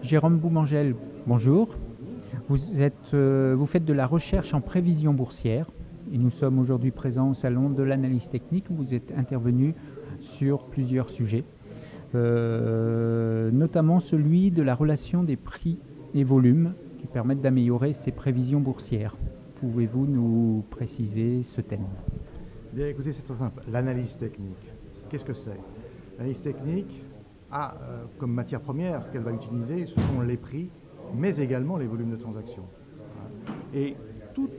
Jérôme Boumangel, bonjour. Vous faites de la recherche en prévision boursière et nous sommes aujourd'hui présents au Salon de l'analyse technique. Vous êtes intervenu sur plusieurs sujets, notamment celui de la relation des prix et volumes qui permettent d'améliorer ces prévisions boursières. Pouvez-vous nous préciser ce thème? Bien, écoutez, c'est très simple. L'analyse technique, qu'est-ce que c'est? L'analyse technique a comme matière première, ce qu'elle va utiliser, ce sont les prix, mais également les volumes de transactions. Et tous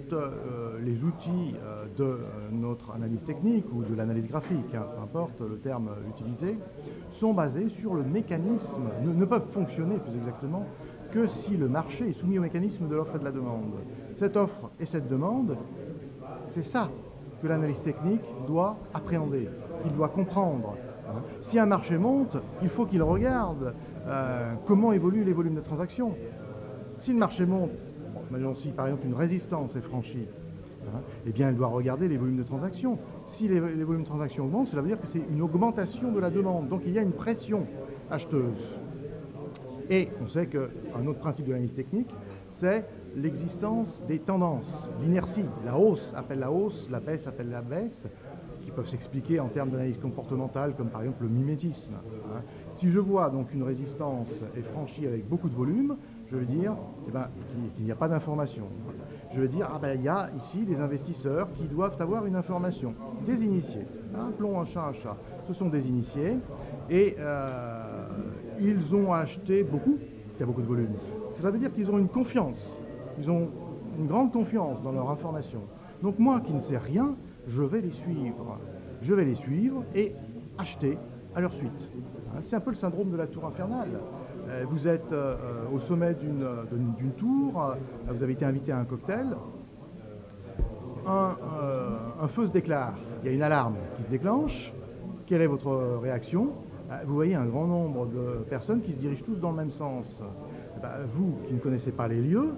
les outils de notre analyse technique ou de l'analyse graphique, peu importe le terme utilisé, sont basés sur le mécanisme, ne peuvent fonctionner plus exactement que si le marché est soumis au mécanisme de l'offre et de la demande. Cette offre et cette demande, c'est ça que l'analyse technique doit appréhender, qu'il doit comprendre. Si un marché monte, il faut qu'il regarde comment évoluent les volumes de transactions. Si le marché monte, imaginons si par exemple une résistance est franchie, eh bien elle doit regarder les volumes de transactions. Si les volumes de transactions augmentent, cela veut dire que c'est une augmentation de la demande. Donc il y a une pression acheteuse. Et on sait qu'un autre principe de l'analyse technique, c'est l'existence des tendances, l'inertie. La hausse appelle la hausse, la baisse appelle la baisse, qui peuvent s'expliquer en termes d'analyse comportementale, comme par exemple le mimétisme. Si je vois donc une résistance est franchie avec beaucoup de volume, je veux dire qu'il n'y a pas d'information. Je veux dire, il y a ici des investisseurs qui doivent avoir une information. Des initiés, appelons un chat un chat. Ce sont des initiés et ils ont acheté beaucoup, il y a beaucoup de volume. Cela veut dire qu'ils ont une confiance, ils ont une grande confiance dans leur information. Donc moi qui ne sais rien, je vais les suivre. Je vais les suivre et acheter à leur suite. C'est un peu le syndrome de la tour infernale. Vous êtes au sommet d'une tour, vous avez été invité à un cocktail, un feu se déclare, il y a une alarme qui se déclenche. Quelle est votre réaction? Vous voyez un grand nombre de personnes qui se dirigent tous dans le même sens. Vous qui ne connaissez pas les lieux,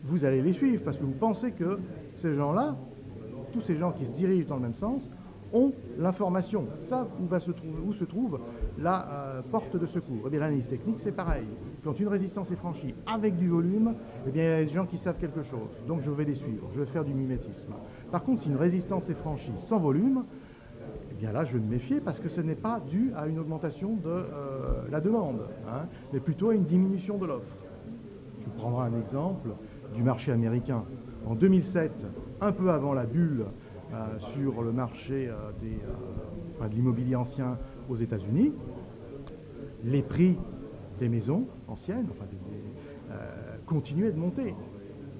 vous allez les suivre parce que vous pensez que ces gens-là, tous ces gens qui se dirigent dans le même sens, ont l'information, savent où se trouve la porte de secours. Eh bien, l'analyse technique, c'est pareil. Quand une résistance est franchie avec du volume, eh bien, il y a des gens qui savent quelque chose. Donc, je vais les suivre. Je vais faire du mimétisme. Par contre, si une résistance est franchie sans volume, eh bien là, je vais me méfier parce que ce n'est pas dû à une augmentation de la demande, mais plutôt à une diminution de l'offre. Je vous prendrai un exemple du marché américain. En 2007, un peu avant la bulle sur le marché de l'immobilier ancien aux États-Unis, les prix des maisons anciennes continuaient de monter.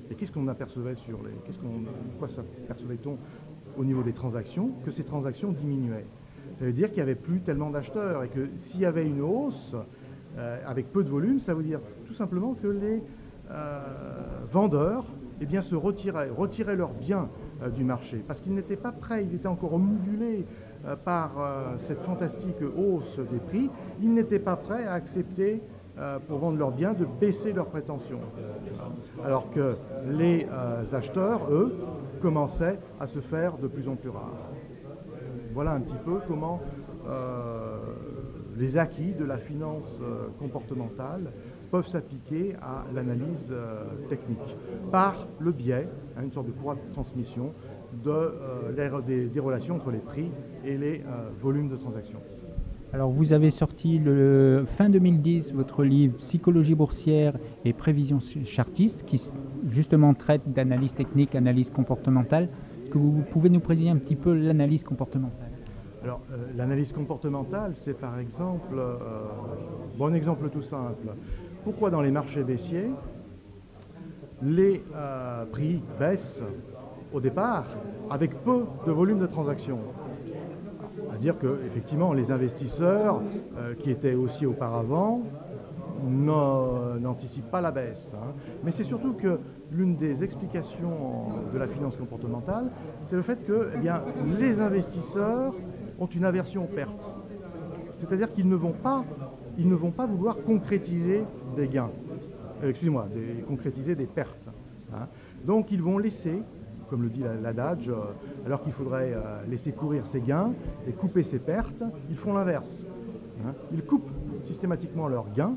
Et qu'est-ce qu'on apercevait quoi s'apercevait-on au niveau des transactions? Que ces transactions diminuaient. Ça veut dire qu'il n'y avait plus tellement d'acheteurs et que s'il y avait une hausse avec peu de volume, ça veut dire tout simplement que les vendeurs se retiraient leurs biens du marché parce qu'ils n'étaient pas prêts, ils étaient encore omnibulés par cette fantastique hausse des prix, ils n'étaient pas prêts à accepter pour vendre leurs biens de baisser leurs prétentions. Alors que les acheteurs, eux, commençaient à se faire de plus en plus rares. Voilà un petit peu comment les acquis de la finance comportementale peuvent s'appliquer à l'analyse technique par le biais, une sorte de courroie de transmission des relations entre les prix et les volumes de transactions. Alors vous avez sorti fin 2010 votre livre Psychologie boursière et prévision chartiste qui justement traite d'analyse technique, analyse comportementale. Est-ce que vous pouvez nous préciser un petit peu l'analyse comportementale? Alors, l'analyse comportementale, c'est par exemple, bon exemple tout simple, pourquoi dans les marchés baissiers, les prix baissent au départ avec peu de volume de transactions? C'est-à-dire qu'effectivement, les investisseurs qui étaient aussi auparavant n'anticipent pas la baisse. Mais c'est surtout que l'une des explications de la finance comportementale, c'est le fait que les investisseurs ont une aversion aux pertes. C'est-à-dire qu'ils ne vont pas vouloir concrétiser des gains, concrétiser des pertes. Hein. Donc ils vont laisser, comme le dit l'adage, alors qu'il faudrait laisser courir ses gains et couper ses pertes, ils font l'inverse. Hein. Ils coupent systématiquement leurs gains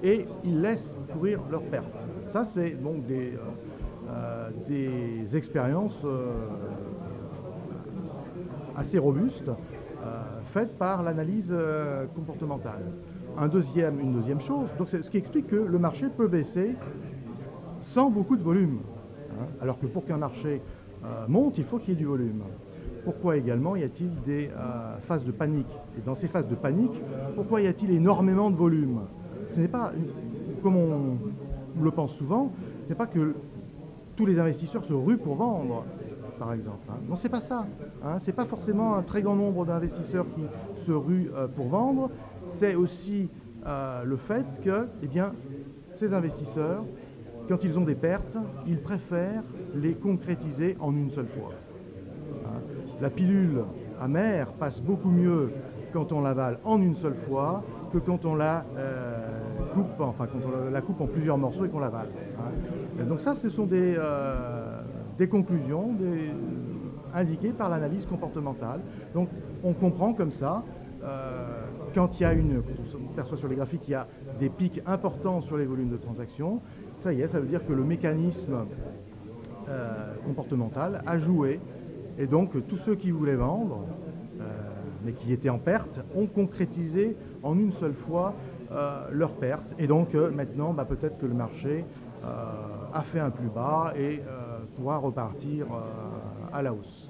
et ils laissent courir leurs pertes. Ça, c'est donc des expériences assez robustes faites par l'analyse comportementale. Une deuxième chose, donc c'est ce qui explique que le marché peut baisser sans beaucoup de volume. Hein, alors que pour qu'un marché monte, il faut qu'il y ait du volume. Pourquoi également y a-t-il des phases de panique? Et dans ces phases de panique, pourquoi y a-t-il énormément de volume? Ce n'est pas, comme on le pense souvent, ce n'est pas que tous les investisseurs se ruent pour vendre, par exemple. Hein. Non, c'est pas ça. Hein. C'est pas forcément un très grand nombre d'investisseurs qui se ruent pour vendre. C'est aussi le fait que, eh bien, ces investisseurs, quand ils ont des pertes, ils préfèrent les concrétiser en une seule fois. Hein. La pilule amère passe beaucoup mieux quand on l'avale en une seule fois que quand on la coupe, enfin quand on la coupe en plusieurs morceaux et qu'on l'avale. Hein. Donc ça, ce sont des conclusions indiquées par l'analyse comportementale. Donc on comprend comme ça, quand on perçoit sur les graphiques qu'il y a des pics importants sur les volumes de transactions, ça y est, ça veut dire que le mécanisme comportemental a joué, et donc tous ceux qui voulaient vendre, mais qui étaient en perte, ont concrétisé en une seule fois leurs pertes, et donc maintenant peut-être que le marché a fait un plus bas et pourra repartir à la hausse.